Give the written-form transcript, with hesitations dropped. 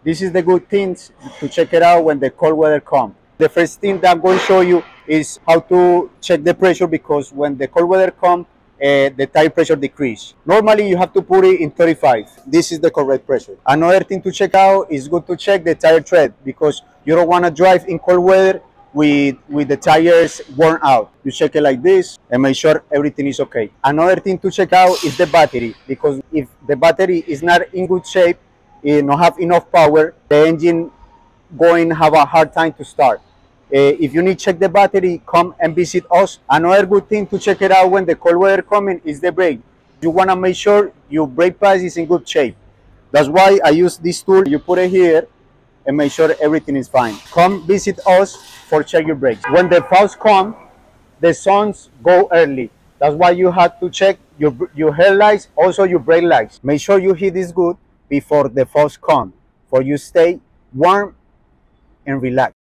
This is the good things to check it out when the cold weather comes. The first thing that I'm going to show you is how to check the pressure, because when the cold weather comes, the tire pressure decrease. Normally you have to put it in 35. This is the correct pressure. Another thing to check out is good to check the tire tread, because you don't want to drive in cold weather with the tires worn out. You check it like this and make sure everything is okay. Another thing to check out is the battery, because if the battery is not in good shape, it not have enough power, the engine going to have a hard time to start. If you need to check the battery, come and visit us. Another good thing to check it out when the cold weather coming is the brake. You want to make sure your brake pads is in good shape. That's why I use this tool. You put it here and make sure everything is fine. Come visit us for check your brakes. When the frost come, the suns go early. That's why you have to check your headlights, also your brake lights. Make sure you hit this good before the frost come, for you stay warm and relaxed.